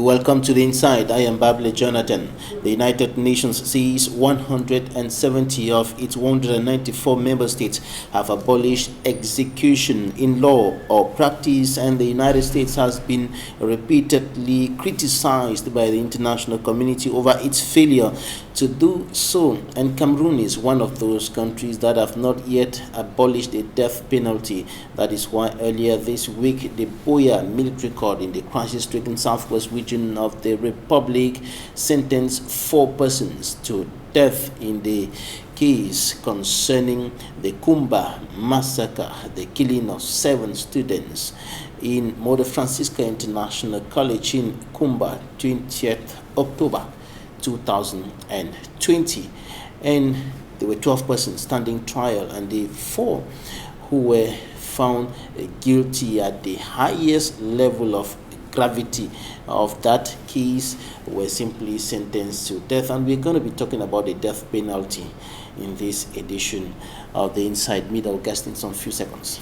welcome to the Inside. I am Babile Jonathan. The United Nations says 170 of its 194 member states have abolished execution in law or practice, and the United States has been repeatedly criticized by the international community over its failure to do so. And Cameroon is one of those countries that have not yet abolished the death penalty. That is why earlier this week, the Boya military court in the crisis-stricken southwest region of the Republic sentenced 4 persons to death in the case concerning the Kumba massacre, the killing of 7 students in Mother Francisca International College in Kumba, 20th October 2020. And there were 12 persons standing trial, and the 4 who were found guilty at the highest level of gravity of that case were simply sentenced to death. And we're going to be talking about the death penalty in this edition of the Inside Middle Guest in some few seconds.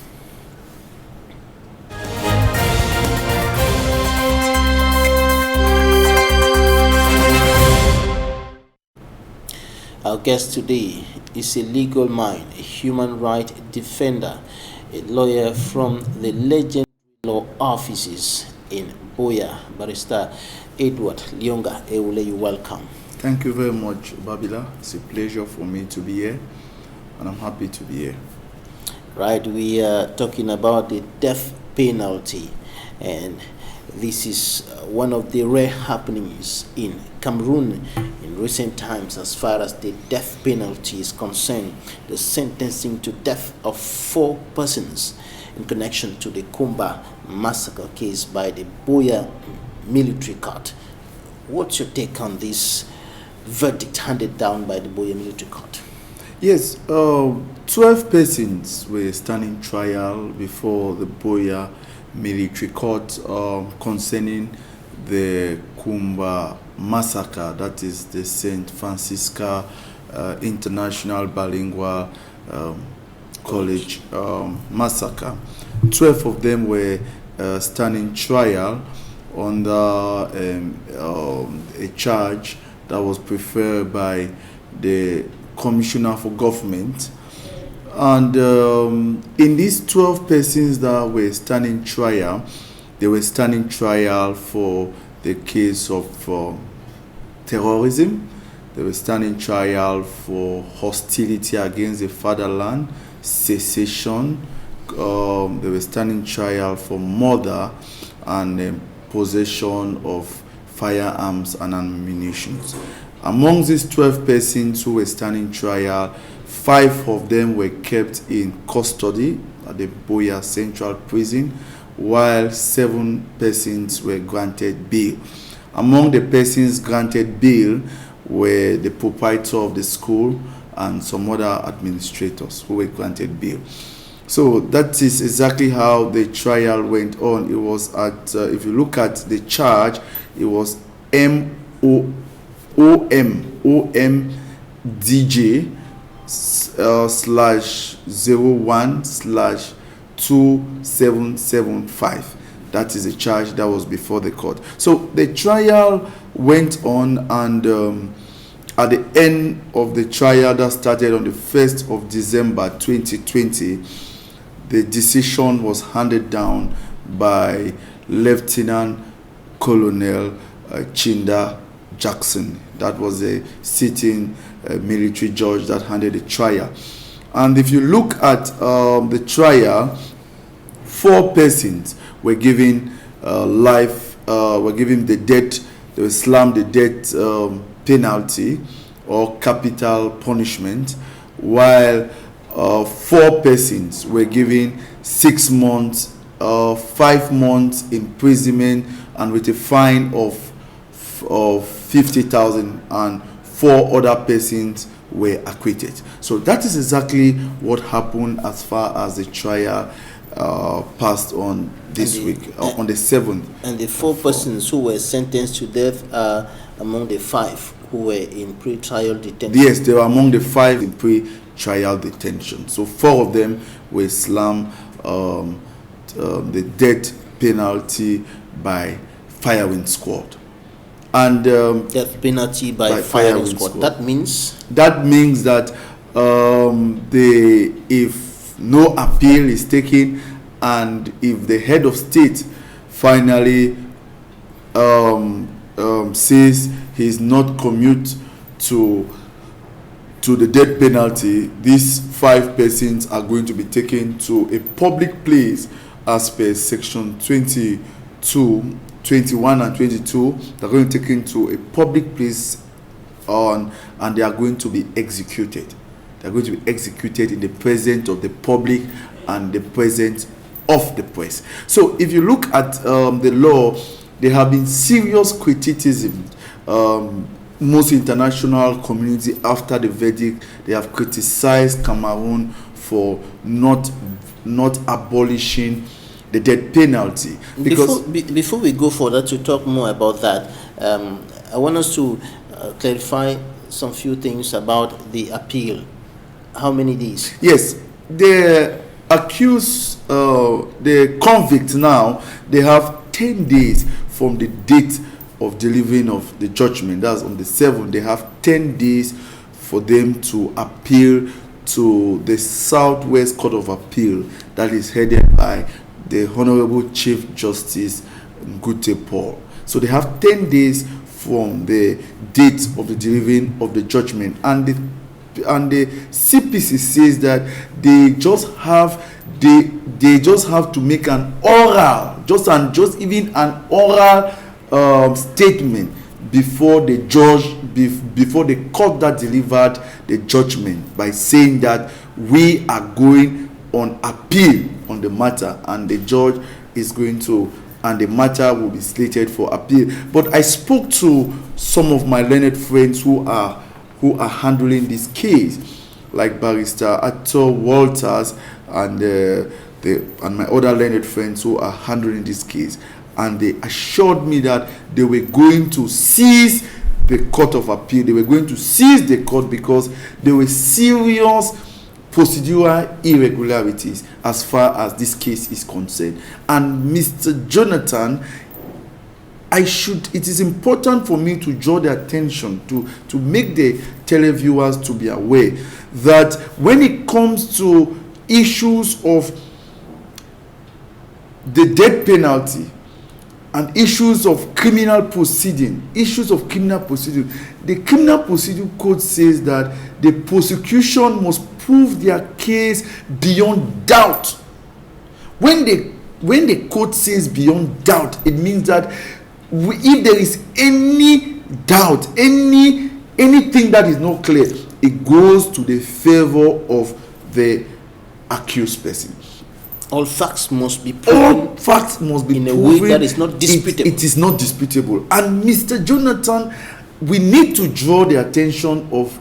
Our guest today is a legal mind, a human rights defender, a lawyer from the legendary law offices in Boya, Barrister Edward Lyonga Eule. You welcome. Thank you very much, Babila. It's a pleasure for me to be here, and I'm happy to be here. Right, we are talking about the death penalty, and this is one of the rare happenings in Cameroon in recent times as far as the death penalty is concerned. The sentencing to death of 4 persons in connection to the Kumba massacre case by the Boya military court. What's your take on this verdict handed down by the Boya military court? Yes, 12 persons were standing trial before the Boya military court concerning the Kumba massacre, that is the St. Francisca International Bilingual College massacre. 12 of them were standing trial under a charge that was preferred by the Commissioner for Government. And in these 12 persons that were standing trial, they were standing trial for the case of terrorism. They were standing trial for hostility against the fatherland, secession. They were standing trial for murder and possession of firearms and ammunition. Among these 12 persons who were standing trial, 5 of them were kept in custody at the Boya Central Prison, while 7 persons were granted bail. Among the persons granted bail were the proprietor of the school and some other administrators who were granted bail. So that is exactly how the trial went on. It was at, if you look at the charge, it was OMDJ /01/2775. That is a charge that was before the court. So the trial went on, and at the end of the trial that started on the 1st of December 2020, the decision was handed down by Lieutenant Colonel Chinda Jackson. That was a sitting military judge that handled the trial. And if you look at the trial, 4 persons were given were given the death, they were slammed the death penalty or capital punishment, while 4 persons were given 6 months, 5 months imprisonment, and with a fine of 50,000, and 4 other persons were acquitted. So that is exactly what happened as far as the trial passed on this week, on the 7th. And the 4 persons who were sentenced to death are among the 5 who were in pre-trial detention. Yes, they were among the 5 in pre-trial detention. So 4 of them were slammed the death penalty by firing squad. and death penalty by firing squad. That means that if no appeal is taken, and if the head of state finally says he's not commute to the death penalty, these 5 persons are going to be taken to a public place as per section 21 and 22. They're going to be taken to a public place and they are going to be executed. They're going to be executed in the presence of the public and the presence of the press. So if you look at the law, there have been serious criticism. Most international community, after the verdict, they have criticized Cameroon for not abolishing the death penalty. Because before we go further to talk more about that, I want us to clarify some few things about the appeal. How many days? Yes, the accused, the convict now, they have 10 days from the date of delivering of the judgment. That's on the 7th. They have 10 days for them to appeal to the Southwest Court of Appeal that is headed by the Honorable Chief Justice Ngute Paul. So they have 10 days from the date of the delivering of the judgment, and the CPC says that they just have to make an oral, just even an oral statement before the judge, before the court that delivered the judgment, by saying that we are going on appeal on the matter, and the judge is going to, and the matter will be slated for appeal. But I spoke to some of my learned friends who are handling this case, like Barrister Atto Walters and my other learned friends who are handling this case, and they assured me that they were going to seize the Court of Appeal. They were going to seize the court because there were serious procedural irregularities as far as this case is concerned. And Mr. Jonathan, it is important for me to draw the attention to make the televiewers to be aware that when it comes to issues of the death penalty and issues of criminal proceeding, the Criminal Procedure Code says that the prosecution must prove their case beyond doubt. When the court says beyond doubt, it means that if there is any doubt, anything that is not clear, it goes to the favor of the accused person. All facts must be proven. All facts must be in proven a way that is not disputable. It is not disputable. And Mr. Jonathan, we need to draw the attention of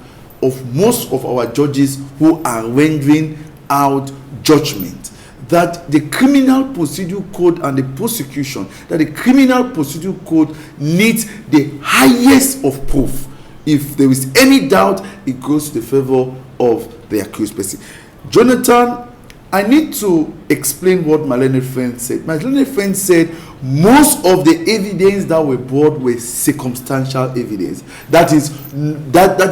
most of our judges who are rendering out judgment, that the Criminal Procedure Code and the prosecution, that the Criminal Procedure Code needs the highest of proof. If there is any doubt, it goes to the favor of the accused person. Jonathan, I need to explain what my learned friend said. My learned friend said most of the evidence that were brought were circumstantial evidence. That is,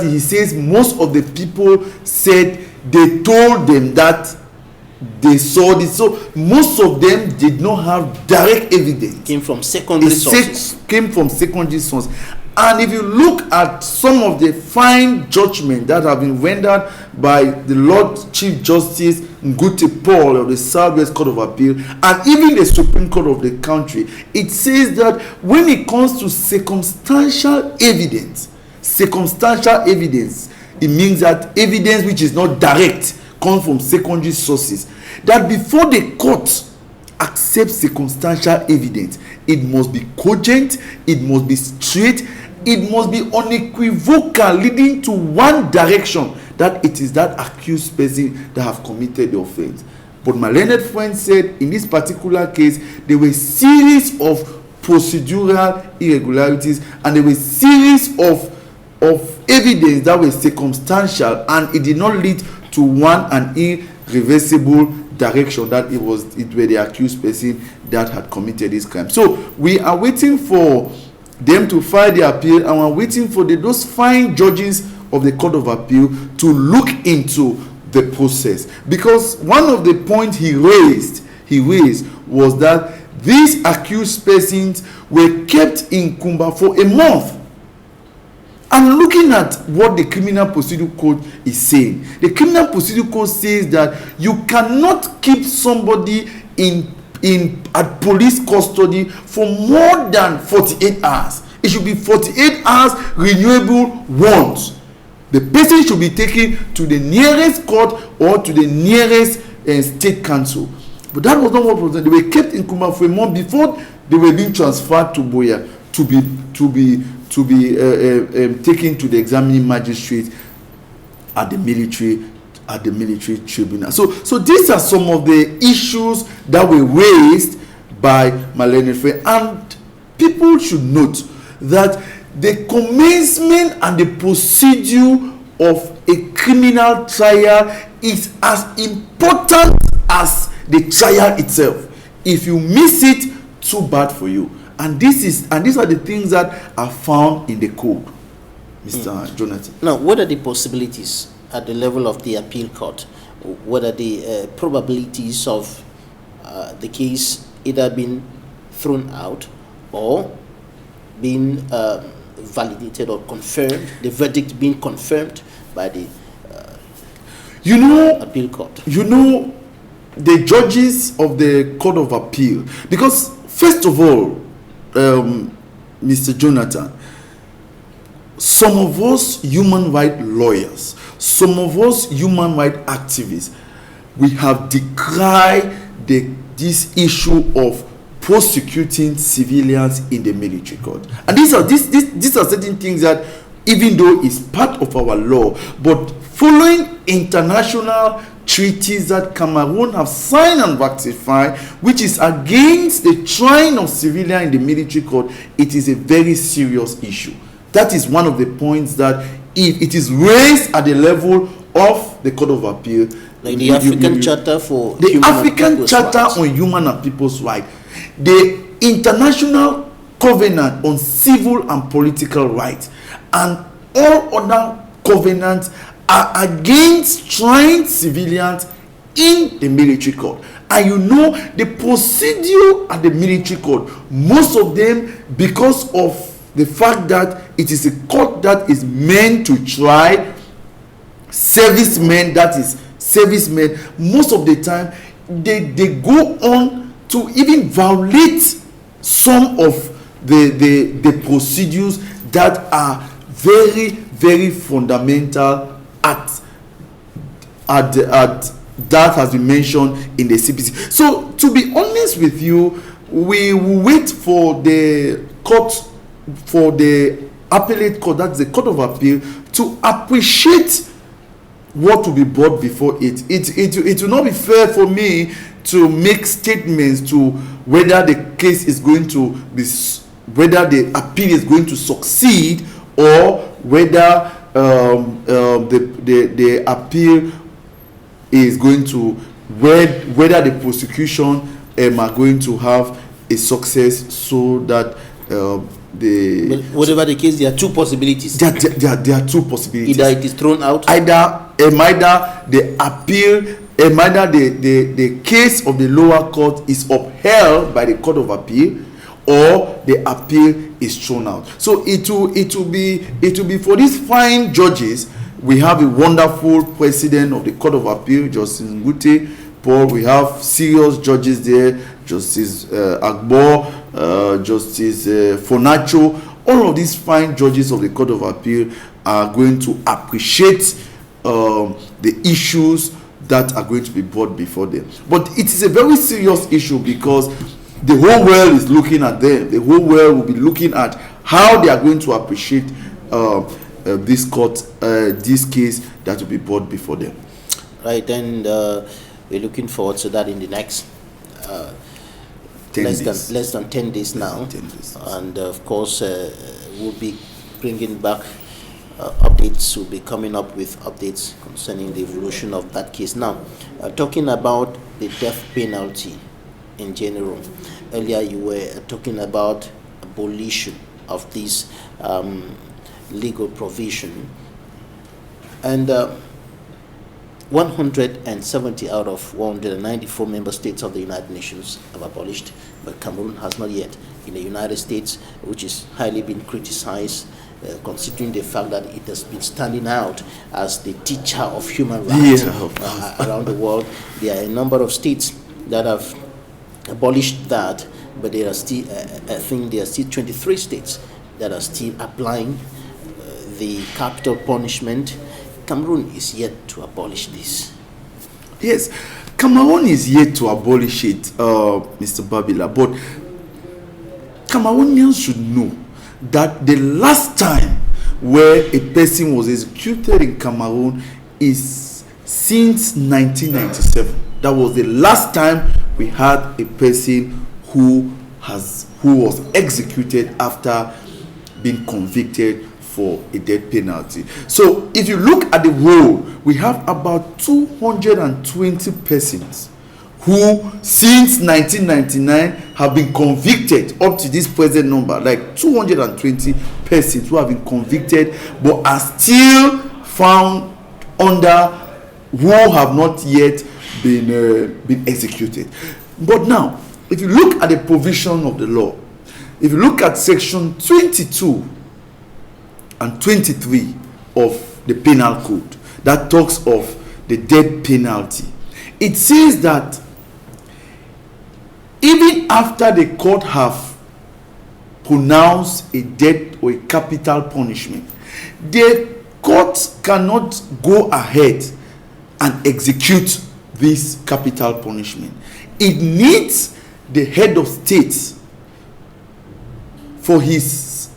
he says most of the people said they told them that they saw this. So most of them did not have direct evidence. Came from secondary sources. And if you look at some of the fine judgment that have been rendered by the Lord Chief Justice Ngute Paul of the Southwest Court of Appeal and even the Supreme Court of the country, it says that when it comes to circumstantial evidence, it means that evidence which is not direct comes from secondary sources, that before the court accepts circumstantial evidence, it must be cogent, it must be straight, it must be unequivocal, leading to one direction, that it is that accused person that have committed the offense. But my learned friend said in this particular case, there were series of procedural irregularities and there were series of evidence that were circumstantial, and it did not lead to one and irreversible direction that it were the accused person that had committed this crime. So we are waiting for them to file the appeal, and we're waiting for those fine judges of the Court of Appeal to look into the process. Because one of the points he raised was that these accused persons were kept in Kumba for a month. And looking at what the Criminal Procedure Code is saying, the Criminal Procedure Code says that you cannot keep somebody at police custody for more than 48 hours. It should be 48 hours renewable once. The person should be taken to the nearest court or to the nearest state council. But that was not what was done. They were kept in Kumba for a month before they were being transferred to Boya to be taken to the examining magistrate at the military tribunal. So these are some of the issues that were raised by my learned friend, and people should note that the commencement and the procedure of a criminal trial is as important as the trial itself. If you miss it, too bad for you. And these are the things that are found in the code, Mr. Jonathan. Now, what are the possibilities at the level of the appeal court? What are the probabilities of the case either being thrown out or being validated or confirmed, the verdict being confirmed by the appeal court? The judges of the Court of Appeal, because first of all, Mr. Jonathan, some of us human rights lawyers, some of us human rights activists, we have decried this issue of prosecuting civilians in the military court. And these are certain things that, even though it's part of our law, but following international treaties that Cameroon have signed and ratified, which is against the trying of civilians in the military court, it is a very serious issue. That is one of the points that, if it is raised at the level of the Court of Appeal, like the African Charter for the African Charter on Human and People's Rights, the International Covenant on Civil and Political Rights, and all other covenants are against trying civilians in the military court. And the procedure at the military court, most of them, because of the fact that it is a court that is meant to try servicemen, most of the time they go on to even violate some of the procedures that are very, very fundamental that has been mentioned in the CPC. So, to be honest with you, we will wait for the court, for the appellate court, that's the Court of Appeal, to appreciate what will be brought before it. It will not be fair for me to make statements to whether the case is going to be, whether the appeal is going to succeed, or whether the appeal is going to, whether the prosecution are going to have a success, so that whatever the case, there are two possibilities. There are two possibilities. Either it is thrown out, either the appeal, the case of the lower court is upheld by the Court of Appeal, or the appeal is thrown out. So it will be for these fine judges. We have a wonderful president of the Court of Appeal, Justice Ngute Paul. We have serious judges there, Justice Agbo, Justice Fonacho. All of these fine judges of the Court of Appeal are going to appreciate the issues that are going to be brought before them. But it is a very serious issue, because the whole world is looking at them. The whole world will be looking at how they are going to appreciate this court, this case that will be brought before them. Right, and we're looking forward to that in the next less than 10 days now. 10 days. And of course, we'll be bringing back updates. We'll be coming up with updates concerning the evolution of that case. Now, talking about the death penalty in general. Earlier you were talking about abolition of this legal provision. And 170 out of 194 member states of the United Nations have abolished, but Cameroon has not yet. In the United States, which is highly been criticized, considering the fact that it has been standing out as the teacher of human rights around the world, there are a number of states that have abolished that, but there are still, I think there are still 23 states that are still applying the capital punishment. Cameroon is yet to abolish this. Yes, Cameroon is yet to abolish it, Mr. Babila, but Cameroonians should know that the last time where a person was executed in Cameroon is since 1997. That was the last time we had a person who was executed after being convicted for a death penalty. So if you look at the roll, we have about 220 persons who since 1999 have been convicted up to this present number, like 220 persons who have been convicted but are still found under, who have not yet been executed. But now, if you look at the provision of the law, if you look at section 22 and 23 of the penal code that talks of the death penalty, it says that even after the court have pronounced a death or a capital punishment, the court cannot go ahead and execute this capital punishment. It needs the head of state for his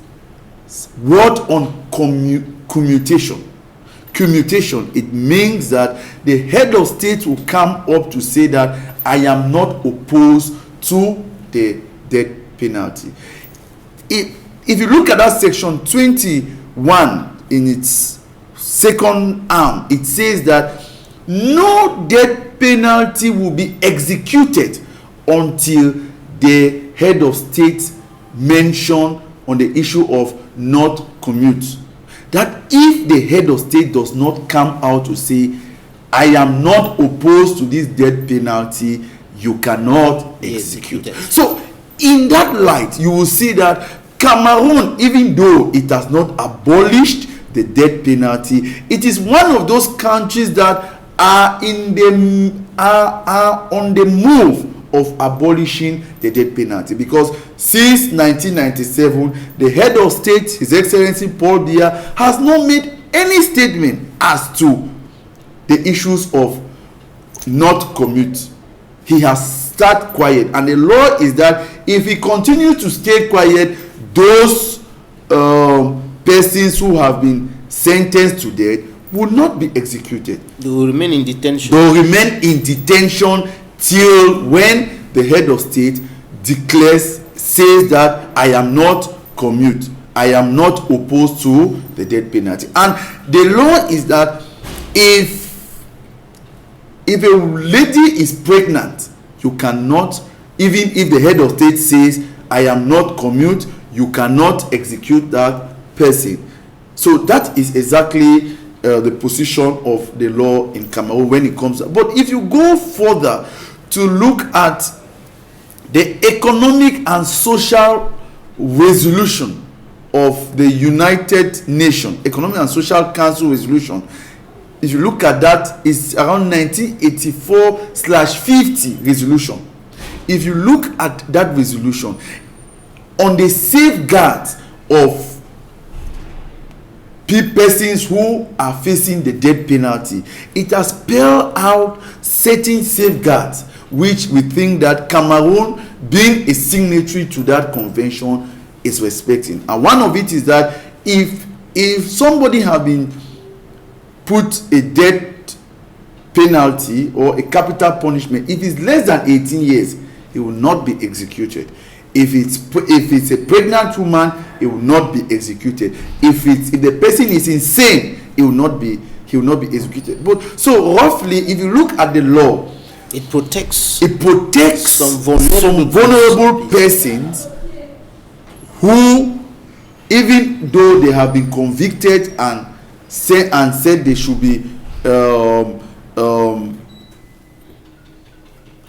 word on commutation. Commutation, it means that the head of state will come up to say that I am not opposed to the death penalty. If you look at that section 21 in its second arm, it says that no death penalty will be executed until the head of state mention on the issue of not commute. That if the head of state does not come out to say I am not opposed to this death penalty, you cannot execute it. So in that light, you will see that Cameroon, even though it has not abolished the death penalty, it is one of those countries that are on the move of abolishing the death penalty, because since 1997 the head of state, His Excellency Paul Biya, has not made any statement as to the issues of not commute. He has stayed quiet, and the law is that if he continues to stay quiet, those persons who have been sentenced to death will not be executed. They will remain in detention. They will remain in detention till when the head of state says that I am not commute, I am not opposed to the death penalty. And the law is that if a lady is pregnant, you cannot, even if the head of state says I am not commute, you cannot execute that person. So that is exactly the position of the law in Cameroon when it comes. But if you go further to look at the economic and social resolution of the United Nations, Economic and Social Council resolution, if you look at that, it's around 1984/50 resolution. If you look at that resolution on the safeguards of persons who are facing the death penalty, it has spelled out certain safeguards which we think that Cameroon, being a signatory to that convention, is respecting. And one of it is that if somebody have been put a death penalty or a capital punishment, if it's less than 18 years, it will not be executed. If it's a pregnant woman, it will not be executed. If the person is insane, he will not be executed. But so roughly, if you look at the law, it protects some vulnerable persons who even though they have been convicted and said they should be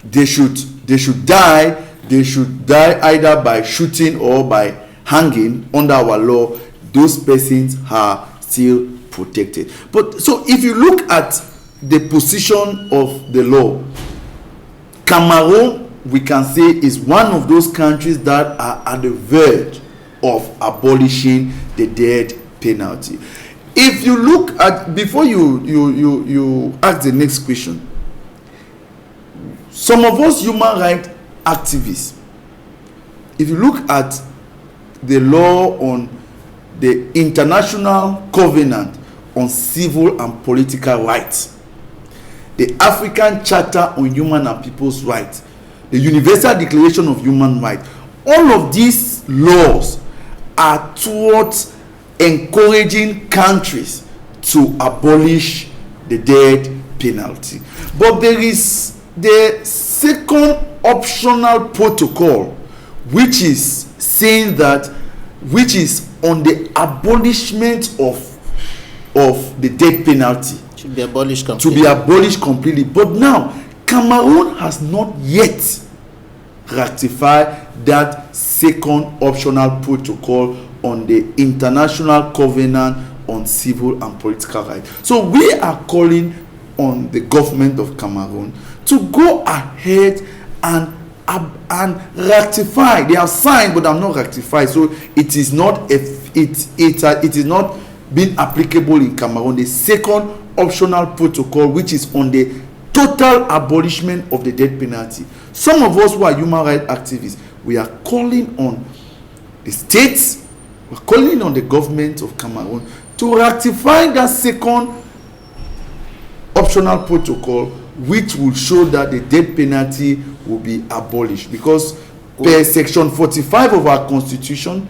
they should die either by shooting or by hanging under our law, those persons are still protected. But so if you look at the position of the law, Cameroon, we can say, is one of those countries that are at the verge of abolishing the death penalty. If you look at, before you ask the next question, some of us human rights activists, if you look at the law on the International Covenant on Civil and Political Rights, the African Charter on Human and People's Rights, the Universal Declaration of Human Rights, all of these laws are towards encouraging countries to abolish the death penalty. But there is the second optional protocol, which is saying that, which is on the abolishment of the death penalty. Should be abolished completely. To be abolished completely. But now, Cameroon has not yet ratified that second optional protocol on the International Covenant on Civil and Political Rights. So we are calling on the government of Cameroon to go ahead and ratify. They have signed, but have not ratified. So it is not it is not being applicable in Cameroon. The second optional protocol, which is on the total abolishment of the death penalty. Some of us who are human rights activists, we are calling on the states, we're calling on the government of Cameroon to ratify that second optional protocol, which will show that the death penalty will be abolished. Because per section 45 of our constitution,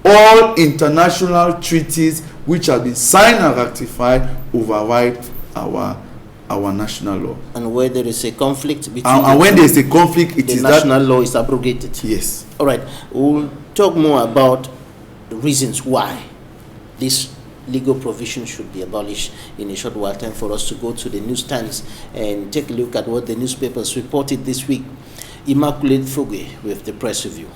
all international treaties which have been signed and ratified override our national law. And where there is a conflict between and when there is a conflict, it the is national law is abrogated. Yes. All right. We'll talk more about the reasons why this legal provision should be abolished in a short while. Time for us to go to the newsstands and take a look at what the newspapers reported this week. Immaculate Fogwe with the press review.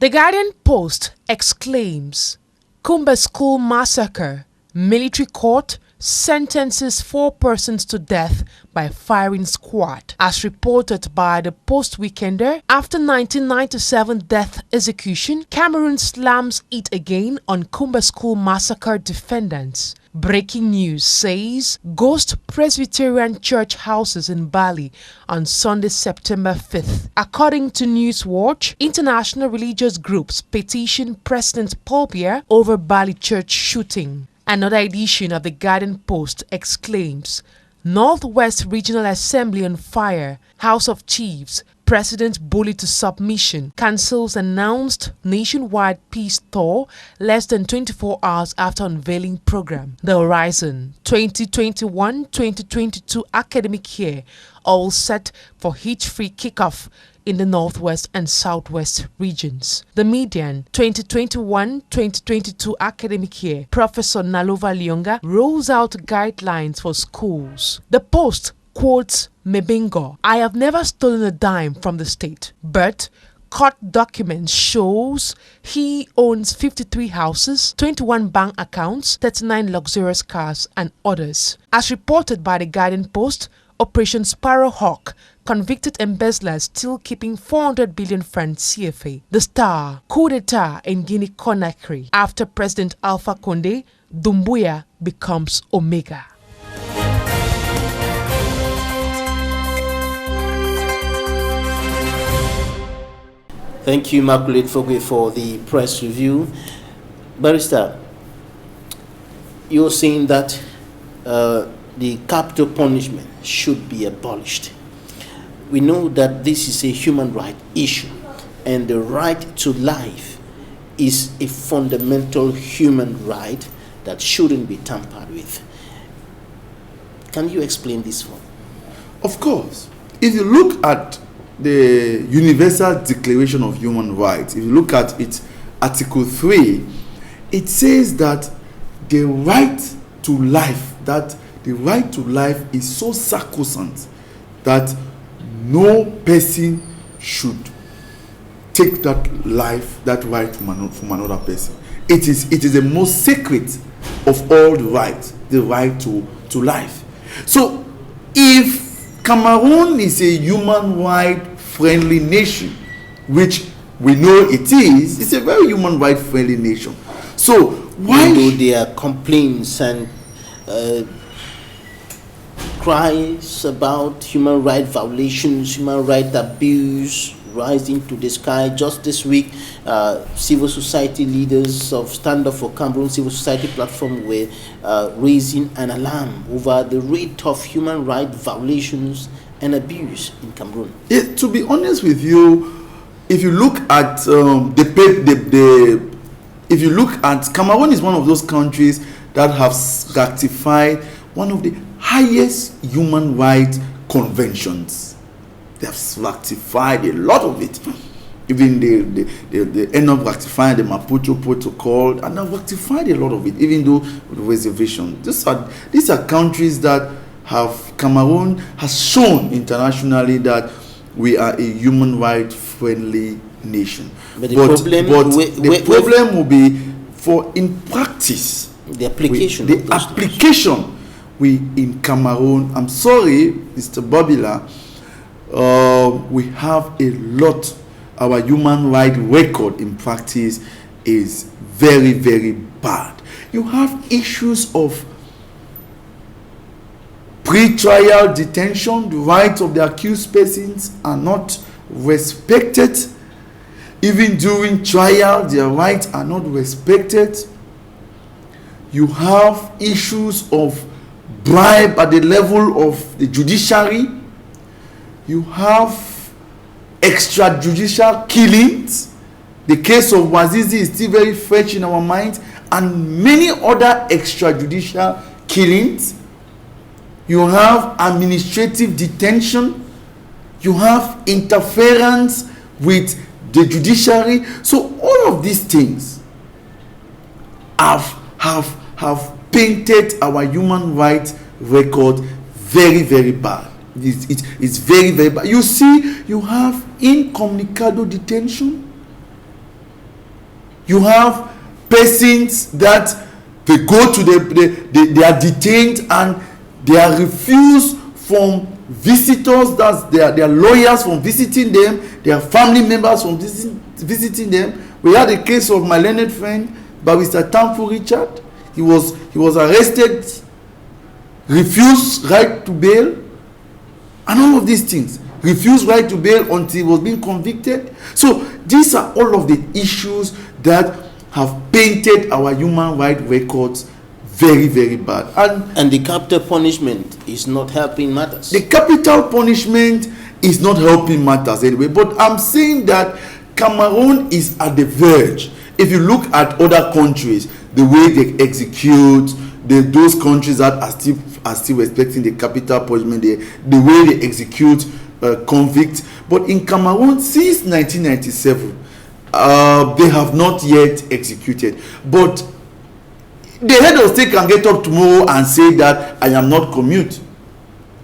The Guardian Post exclaims, Kumba School massacre, military court sentences 4 persons to death by firing squad. As reported by the Post Weekender, after 1997 death execution, Cameroon slams it again on Kumba School massacre defendants. Breaking news says ghost Presbyterian church houses in Bali on Sunday, September 5th. According to Newswatch, international religious groups petition President Paul Biya over Bali church shooting. Another edition of the Guardian Post exclaims, Northwest Regional Assembly on fire, House of Chiefs, President bullied to submission, cancels announced nationwide peace tour less than 24 hours after unveiling program. The Horizon 2021-2022 academic year all set for hitch-free kickoff in the Northwest and Southwest regions. The Median 2021-2022 academic year, Professor Nalova Lyonga rolls out guidelines for schools. The Post quotes Mebingo, I have never stolen a dime from the state, but court documents shows he owns 53 houses, 21 bank accounts, 39 luxurious cars and others. As reported by the Guardian Post, Operation Sparrowhawk convicted embezzlers still keeping 400 billion francs CFA. The Star, coup d'etat in Guinea-Conakry. After President Alpha Condé, Doumbouya becomes Omega. Thank you, Immaculate Fogwe, for the press review. Barrister, you're saying that the capital punishment should be abolished. We know that this is a human right issue, and the right to life is a fundamental human right that shouldn't be tampered with. Can you explain this for me? Of course. If you look at the Universal Declaration of Human Rights, if you look at its Article 3, it says that the right to life, is so sacrosanct that no person should take that right from another person. It is the most sacred of all the rights, the right to life. So if Cameroon is a human right friendly nation, which we know it is, it's a very human right friendly nation. So why do there are complaints and cries about human right violations, human right abuse rising to the sky? Just this week, civil society leaders of Stand Up for Cameroon civil society platform were raising an alarm over the rate of human right violations and abuse in Cameroon. To be honest with you, if you look at if you look at Cameroon, is one of those countries that have ratified one of the highest human rights conventions. They have ratified a lot of it. Even they end up ratifying the Maputo Protocol, and have ratified a lot of it, even though with reservation. These are countries that Cameroon has shown internationally that we are a human rights friendly nation. But the problem will be for in practice the application. We in Cameroon, I'm sorry, Mr. Babila, we have a lot. Our human rights record in practice is very, very bad. You have issues of pre-trial detention. The rights of the accused persons are not respected. Even during trial, their rights are not respected. You have issues of bribe at the level of the judiciary. You have extrajudicial killings. The case of Wazizi is still very fresh in our minds, and many other extrajudicial killings. You have administrative detention. You have interference with the judiciary. So all of these things have painted our human rights record very, very bad. It's very, very bad. You see, you have incommunicado detention. You have persons that they go to they are detained and they are refused from visitors, that's their lawyers from visiting them, their family members from visiting them. We had a case of my learned friend, Barrister Tamfu Richard. He was arrested, refused right to bail, and all of these things. Refused right to bail until he was being convicted. So these are all of the issues that have painted our human rights records very, very bad. And the capital punishment is not helping matters. The capital punishment is not helping matters anyway. But I'm saying that Cameroon is at the verge. If you look at other countries, the way they execute, those countries that are still respecting the capital punishment, the way they execute convicts. But in Cameroon, since 1997, they have not yet executed. But the head of state can get up tomorrow and say that I am not commute,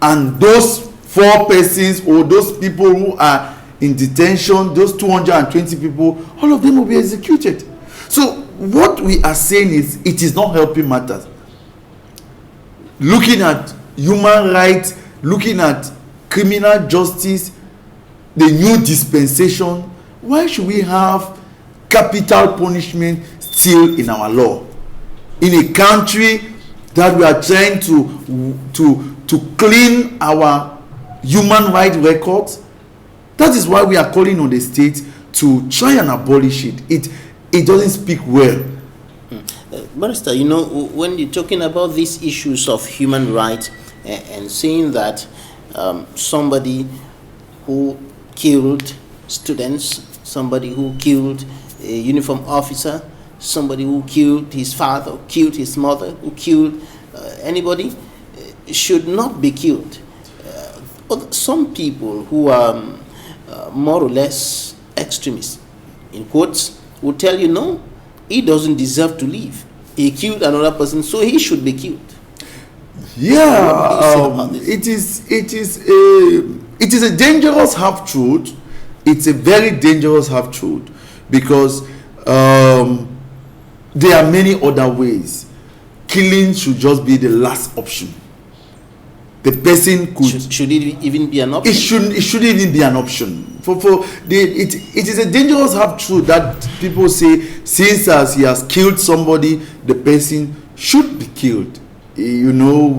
and those 4 persons or those people who are in detention, those 220 people, all of them will be executed. So what we are saying is it is not helping matters. Looking at human rights, looking at criminal justice, the new dispensation, why should we have capital punishment still in our law? In a country that we are trying to clean our human rights records. That is why we are calling on the state to try and abolish it. It doesn't speak well. Barrister, you know, when you're talking about these issues of human rights and saying that somebody who killed students, somebody who killed a uniform officer, somebody who killed his father, killed his mother, who killed anybody, should not be killed. But some people who are more or less extremists, in quotes, will tell you, no, he doesn't deserve to live. He killed another person, so he should be killed. Yeah, it is a dangerous half truth. It's a very dangerous half truth, because there are many other ways. Killing should just be the last option. The person could should it even be an option? It shouldn't even be an option. It is a dangerous half truth that people say, since as he has killed somebody, the person should be killed. You know,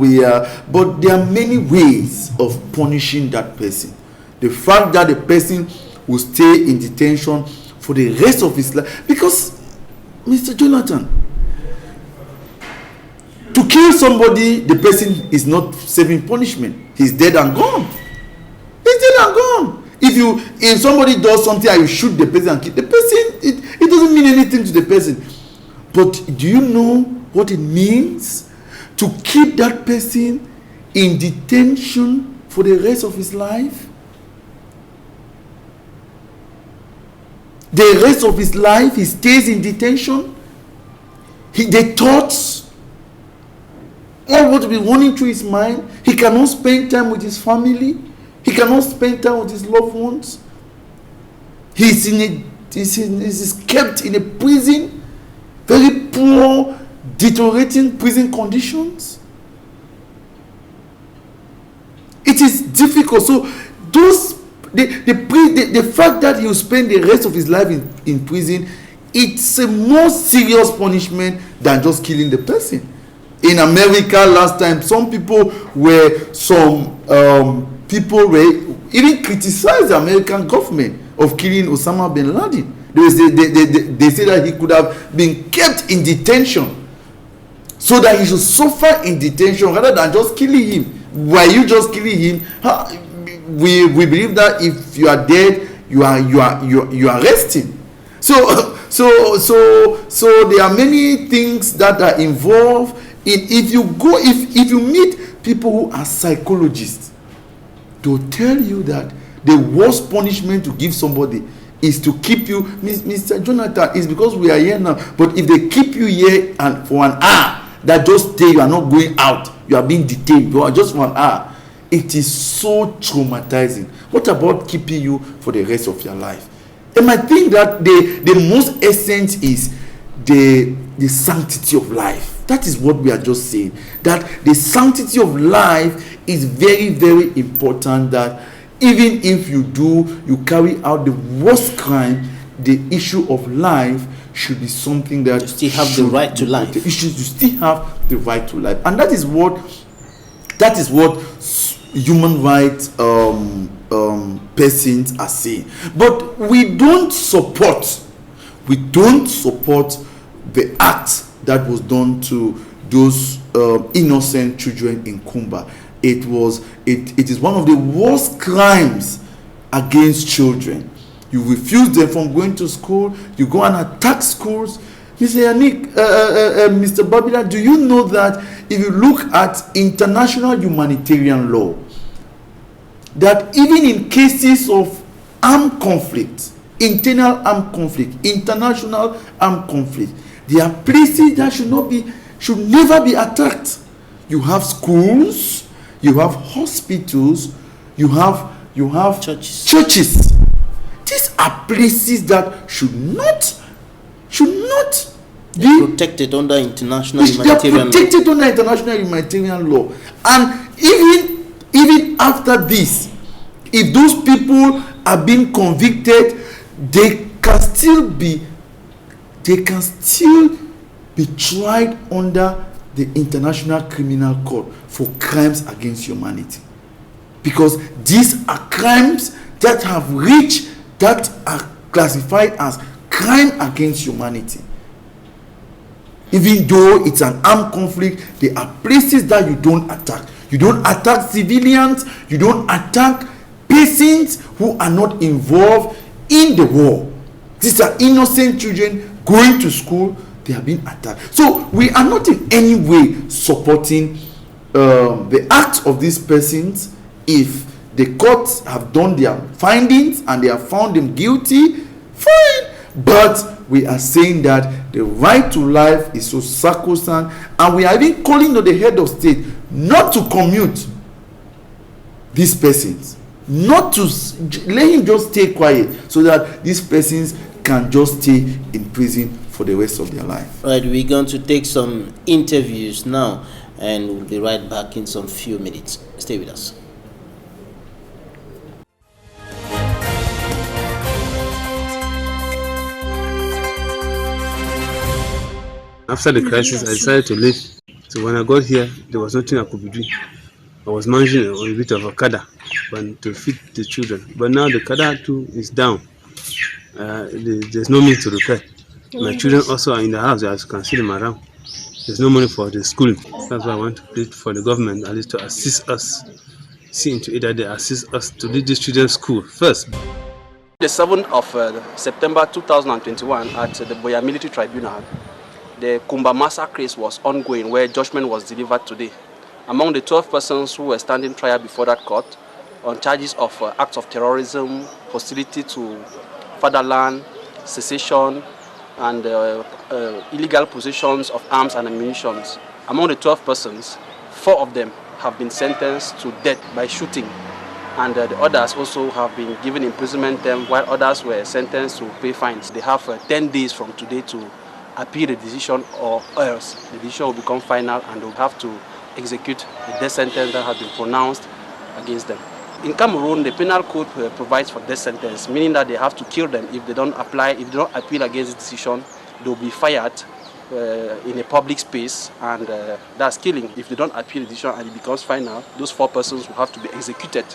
but there are many ways of punishing that person. The fact that the person will stay in detention for the rest of his life, because Mr. Jonathan, to kill somebody, the person is not serving punishment. He's dead and gone. He's dead and gone. If somebody does something and you shoot the person and kill the person, it doesn't mean anything to the person. But do you know what it means to keep that person in detention for the rest of his life? The rest of his life he stays in detention. The thoughts, all what will be running through his mind. He cannot spend time with his family. He cannot spend time with his loved ones. He's kept in a prison, very poor, deteriorating prison conditions. It is difficult. So the fact that he will spend the rest of his life in prison, it's a more serious punishment than just killing the person. In America last time, people were even criticized the American government of killing Osama bin Laden. They say that he could have been kept in detention, so that he should suffer in detention rather than just killing him. Why you just killing him? We believe that if you are dead, you are resting. So there are many things that are involved in. If you meet people who are psychologists, they'll tell you that the worst punishment to give somebody is to keep you, Mr. Jonathan, is because we are here now. But if they keep you here and for an hour, that just stay, you are not going out, you are being detained, you are just for an hour, it is so traumatizing. What about keeping you for the rest of your life? And I think that the most essence is the sanctity of life. That is what we are just saying. That the sanctity of life is very, very important. That even if you carry out the worst crime, the issue of life should be something that you still have the right to life. You still have the right to life, and that is what human rights persons are saying. But we don't support the act that was done to those innocent children in Kumba. It is one of the worst crimes against children. You refuse them from going to school. You go and attack schools. Mr. Yannick, Mr. Babila, do you know that if you look at international humanitarian law, that even in cases of armed conflict, internal armed conflict, international armed conflict, there are places that should never be attacked. You have schools, you have hospitals, you have churches. These are places that should not be protected under international humanitarian law. Protected under international humanitarian law. And even after this, if those people are being convicted, they can still be tried under the International Criminal Court for crimes against humanity, because these are crimes that are classified as crime against humanity. Even though it's an armed conflict, there are places that you don't attack. You don't attack civilians. You don't attack persons who are not involved in the war. These are innocent children going to school. They are being attacked. So we are not in any way supporting the acts of these persons if The courts have done their findings and they have found him guilty. Fine. But we are saying that the right to life is so sacrosanct, and we are even calling on the head of state not to commute these persons, not to let him just stay quiet, so that these persons can just stay in prison for the rest of their life. Right, we're going to take some interviews now, and we'll be right back in some few minutes. Stay with us. After the crisis, I decided to leave. So when I got here, there was nothing I could be doing. I was managing a bit of a kada to feed the children. But now the kada too is down. There's no means to repair. My children also are in the house, as you can see them around. There's no money for the schooling. That's why I want to plead for the government at least to assist us. See into either they assist us to lead these children's school first. The 7th of September 2021 at the Boya Military Tribunal, the Kumba massacre case was ongoing, where judgment was delivered today. Among the 12 persons who were standing trial before that court on charges of acts of terrorism, hostility to fatherland, secession, and illegal possessions of arms and ammunition. Among the 12 persons, 4 of them have been sentenced to death by shooting, and the others also have been given imprisonment term, while others were sentenced to pay fines. They have 10 days from today to appeal the decision, or else the decision will become final and they'll have to execute the death sentence that has been pronounced against them. In Cameroon, the penal code provides for death sentence, meaning that they have to kill them if they don't appeal against the decision. They'll be fired in a public space, and that's killing. If they don't appeal the decision and it becomes final, those 4 persons will have to be executed.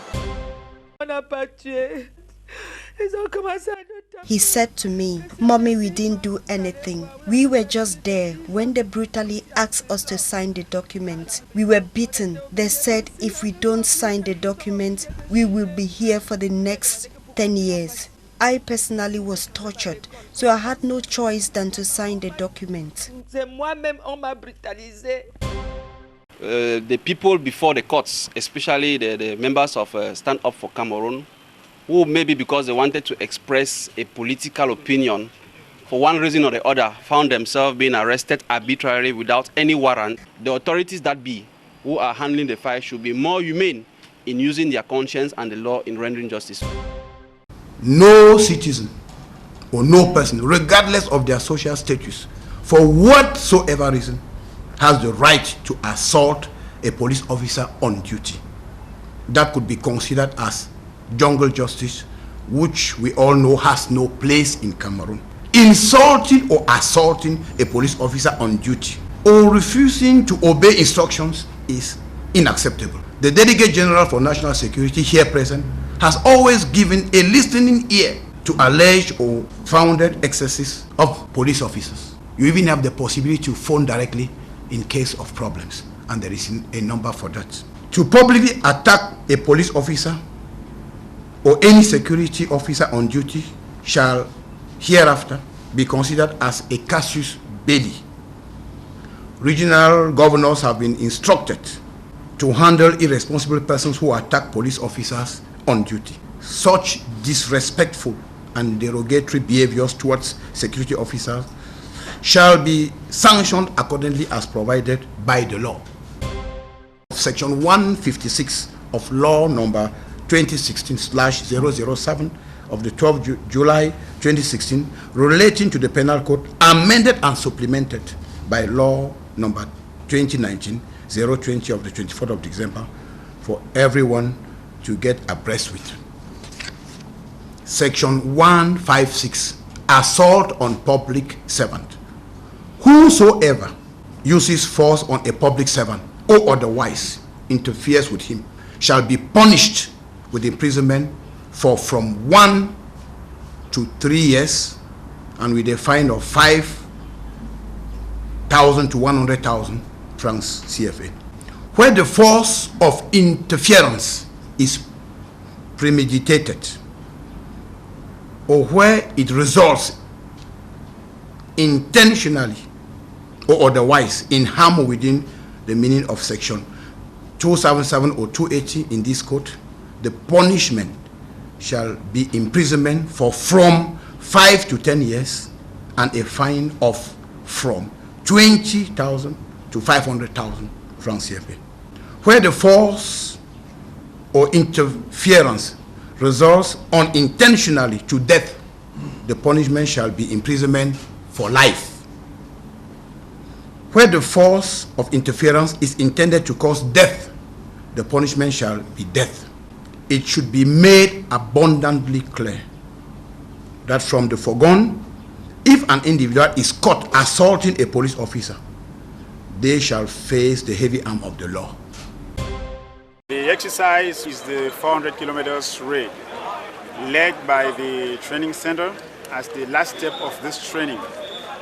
He said to me, "Mommy, we didn't do anything. We were just there when they brutally asked us to sign the document. We were beaten. They said if we don't sign the document, we will be here for the next 10 years. I personally was tortured, so I had no choice than to sign the document." The people before the courts, especially the members of Stand Up for Cameroon, who maybe because they wanted to express a political opinion, for one reason or the other, found themselves being arrested arbitrarily without any warrant. The authorities that be, who are handling the file, should be more humane in using their conscience and the law in rendering justice. No citizen or no person, regardless of their social status, for whatsoever reason, has the right to assault a police officer on duty. That could be considered as jungle justice, which we all know has no place in Cameroon. Insulting or assaulting a police officer on duty or refusing to obey instructions is unacceptable. The Delegate General for National Security here present has always given a listening ear to alleged or founded excesses of police officers. You even have the possibility to phone directly in case of problems, and there is a number for that. To publicly attack a police officer or any security officer on duty shall hereafter be considered as a casus belli. Regional governors have been instructed to handle irresponsible persons who attack police officers on duty. Such disrespectful and derogatory behaviors towards security officers shall be sanctioned accordingly as provided by the law. Section 156 of Law Number 2016/007 of the 12th July 2016 relating to the Penal Code, amended and supplemented by Law Number 2019/020 of the 24th of December, for everyone to get abreast with. Section 156, assault on public servant. Whosoever uses force on a public servant or otherwise interferes with him shall be punished with imprisonment for from 1 to 3 years and with a fine of 5,000 to 100,000 francs CFA. Where the force of interference is premeditated or where it results intentionally or otherwise in harm within the meaning of section 277 or 280 in this code, the punishment shall be imprisonment for from 5 to 10 years and a fine of from 20,000 to 500,000 francs CFA. Where the force or interference results unintentionally to death, the punishment shall be imprisonment for life. Where the force of interference is intended to cause death, the punishment shall be death. It should be made abundantly clear that from the foregone, if an individual is caught assaulting a police officer, they shall face the heavy arm of the law. The exercise is the 400 kilometers raid, led by the training center as the last step of this training.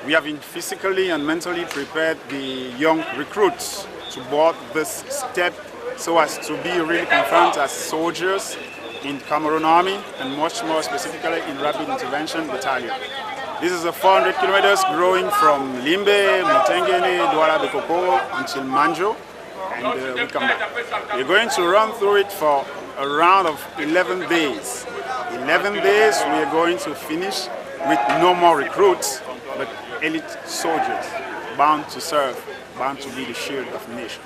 We have been physically and mentally prepared the young recruits to board this step so as to be really confirmed as soldiers in Cameroon Army and much more specifically in Rapid Intervention Battalion. This is a 400 kilometers growing from Limbe, Mutengene, Douala Bekoko until Manjo, and we come back. We're going to run through it for a round of 11 days. 11 days we are going to finish with no more recruits, but elite soldiers bound to serve, bound to be the shield of the nation.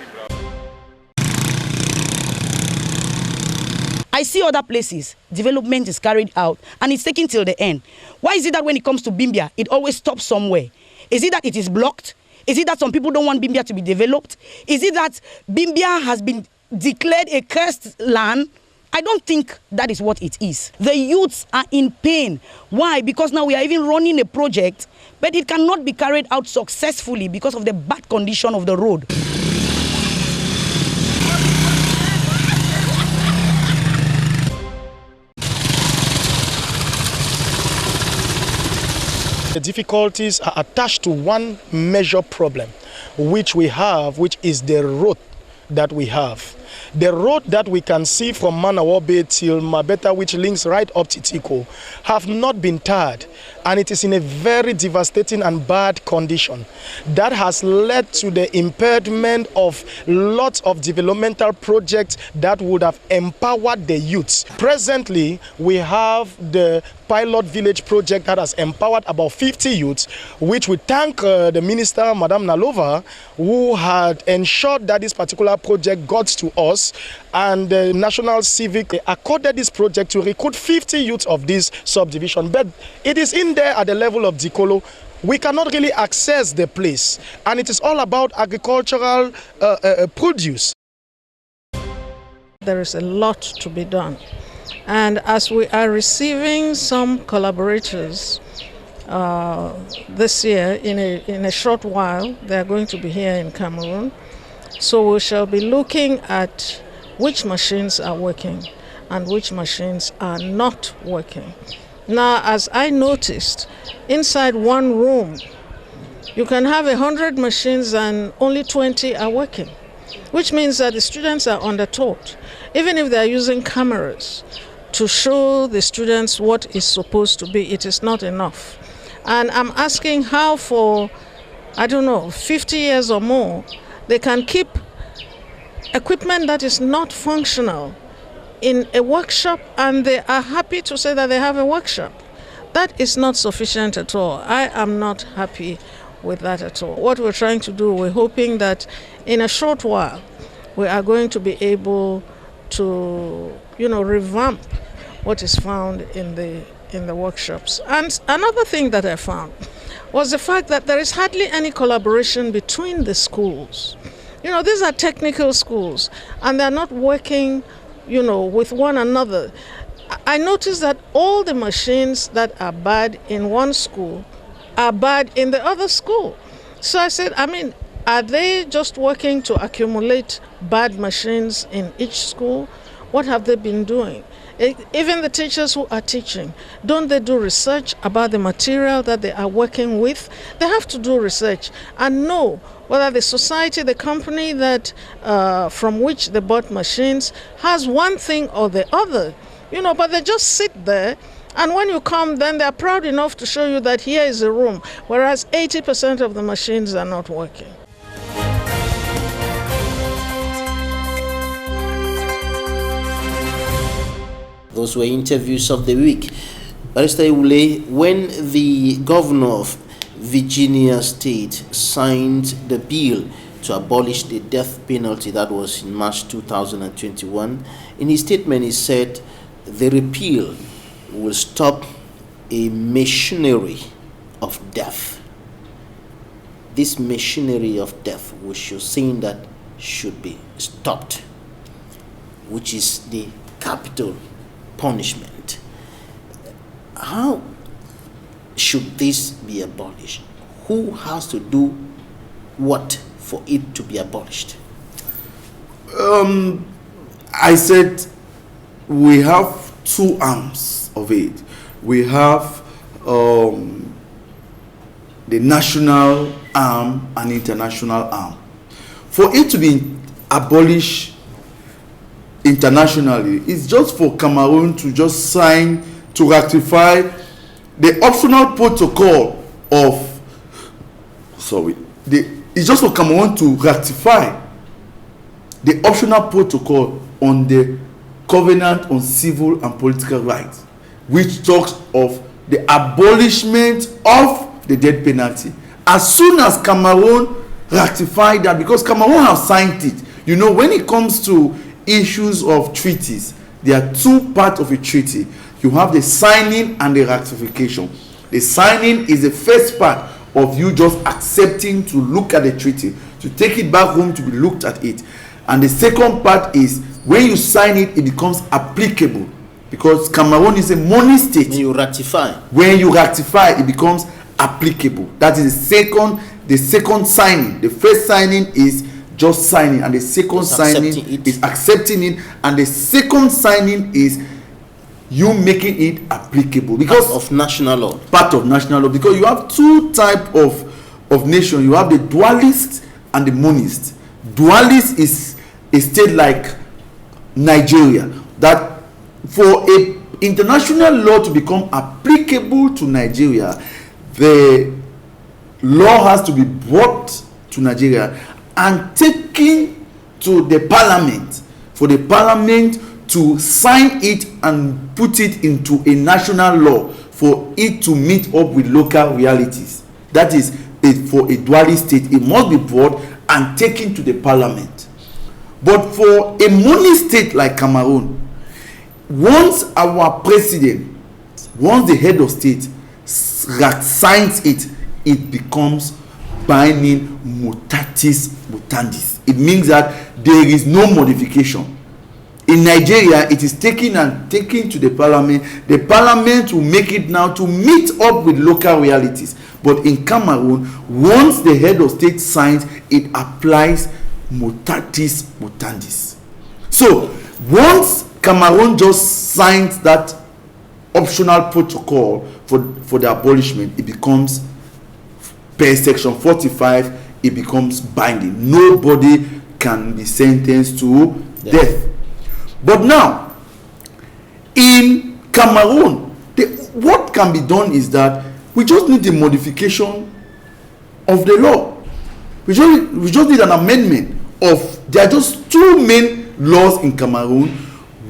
I see other places, development is carried out and it's taken till the end. Why is it that when it comes to Bimbia, it always stops somewhere? Is it that it is blocked? Is it that some people don't want Bimbia to be developed? Is it that Bimbia has been declared a cursed land? I don't think that is what it is. The youths are in pain. Why? Because now we are even running a project, but it cannot be carried out successfully because of the bad condition of the road. The difficulties are attached to one major problem which we have, which is the road that we have. The road that we can see from Manawabe till Mabeta, which links right up to Tiko, have not been tarred, and it is in a very devastating and bad condition. That has led to the impairment of lots of developmental projects that would have empowered the youths. Presently, we have the pilot village project that has empowered about 50 youths, which we thank the minister, Madame Nalova, who had ensured that this particular project got to us, and the National Civic accorded this project to recruit 50 youths of this subdivision. But it is in there at the level of Dikolo. We cannot really access the place, and it is all about agricultural produce. There is a lot to be done. And as we are receiving some collaborators this year, in a short while, they are going to be here in Cameroon. So we shall be looking at which machines are working and which machines are not working. Now, as I noticed, inside one room, you can have 100 machines and only 20 are working, which means that the students are undertaught. Even if they are using cameras to show the students what is supposed to be, it is not enough. And I'm asking how for, I don't know, 50 years or more, they can keep equipment that is not functional in a workshop, and they are happy to say that they have a workshop. That is not sufficient at all. I am not happy with that at all. What we're trying to do, we're hoping that in a short while, we are going to be able to, revamp what is found in the workshops. And another thing that I found was the fact that there is hardly any collaboration between the schools. These are technical schools, and they're not working, with one another. I noticed that all the machines that are bad in one school are bad in the other school. So I said, are they just working to accumulate bad machines in each school? What have they been doing? Even the teachers who are teaching, don't they do research about the material that they are working with? They have to do research and know whether the society, the company that from which they bought machines has one thing or the other. But they just sit there, and when you come, then they're proud enough to show you that here is a room, whereas 80% of the machines are not working. Those were interviews of the week. Barrister Ewule, when the governor of Virginia State signed the bill to abolish the death penalty, that was in March 2021, in his statement he said the repeal will stop a machinery of death. This machinery of death, which you're saying that should be stopped, which is the capital punishment. How should this be abolished? Who has to do what for it to be abolished? I said we have two arms of it. We have the national arm and international arm. For it to be abolished internationally, it's just for Cameroon to just sign to ratify the optional protocol of it's just for Cameroon to ratify the optional protocol on the Covenant on Civil and Political Rights, which talks of the abolishment of the death penalty. As soon as Cameroon ratified that, because Cameroon has signed it, you know, when it comes to issues of treaties, there are two parts of a treaty. You have the signing and the ratification. The signing is the first part of you just accepting to look at the treaty, to take it back home to be looked at it. And the second part is when you sign it, it becomes applicable, because Cameroon is a money state. When you ratify, it becomes applicable. That is the second signing. The first signing is just signing, and the second signing is accepting it, and the second signing is you making it applicable, because part of national law. Because you have two types of nation. You have the dualist and the monist. Dualist is a state like Nigeria, that for a international law to become applicable to Nigeria, the law has to be brought to Nigeria and taken to the parliament, for the parliament to sign it and put it into a national law for it to meet up with local realities. That is, for a dualist state, it must be brought and taken to the parliament. But for a money state like Cameroon, once our president, once the head of state signs it, it becomes binding mutatis mutandis. It means that there is no modification. In Nigeria, it is taken to the parliament. The parliament will make it now to meet up with local realities. But in Cameroon, once the head of state signs, it applies mutatis mutandis. So once Cameroon just signs that optional protocol for the abolishment, it becomes, per section 45, it becomes binding. Nobody can be sentenced to death. But now, in Cameroon, what can be done is that we just need the modification of the law. We just need an amendment of, there are just two main laws in Cameroon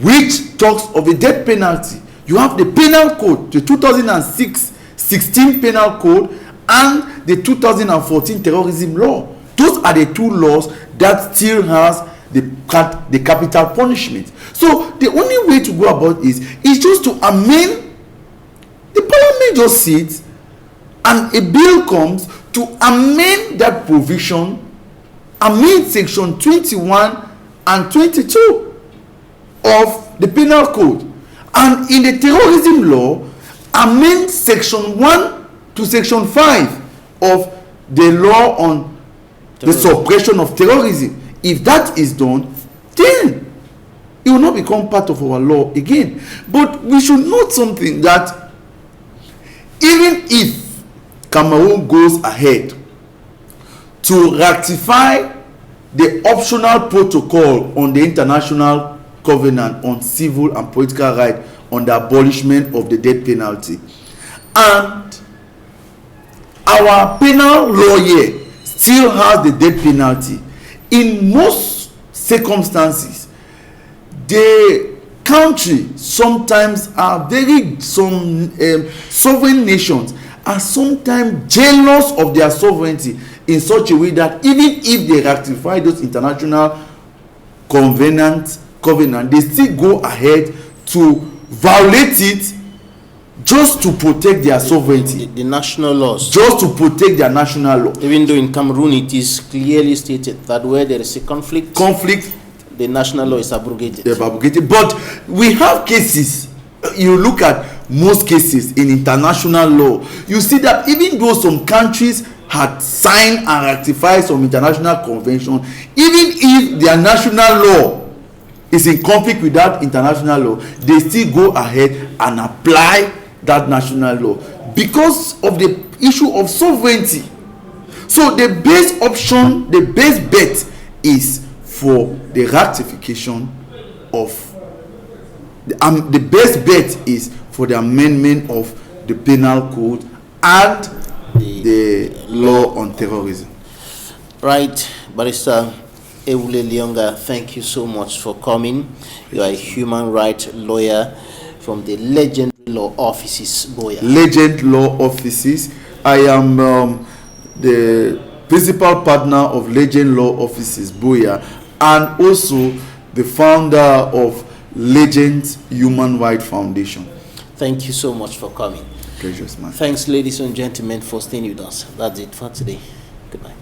which talks of a death penalty. You have the penal code, the 2016 penal code, and the 2014 terrorism law. Those are the two laws that still has the capital punishment. So the only way to go about is just to amend. The parliament just sits and a bill comes to amend that provision, amend section 21 and 22 of the penal code, and in the terrorism law amend section 1 to section 5 of the law on the suppression of terrorism. If that is done, then it will not become part of our law again. But we should note something, that even if Cameroon goes ahead to ratify the optional protocol on the International Covenant on Civil and Political Rights on the abolishment of the death penalty, and our penal law here still has the death penalty, in most circumstances, the country sometimes are sovereign nations are sometimes jealous of their sovereignty in such a way that even if they ratify those international covenant, they still go ahead to violate it just to protect their sovereignty. The national laws. Just to protect their national law. Even though in Cameroon it is clearly stated that where there is a conflict, the national law is abrogated. But we have cases, you look at most cases in international law, you see that even though some countries had signed and ratified some international convention, even if their national law is in conflict with that international law, they still go ahead and apply that national law because of the issue of sovereignty. So the best option, the best bet is for the ratification of the best bet is for the amendment of the penal code and the law on terrorism. Right, Barrister Ewule Lionga, thank you so much for coming. You are a human rights lawyer from the Legend Law Offices, Boya. Legend Law Offices. I am the principal partner of Legend Law Offices, Boya, and also the founder of Legend Human Rights Foundation. Thank you so much for coming. Pleasure, man. Thanks, ladies and gentlemen, for staying with us. That's it for today. Goodbye.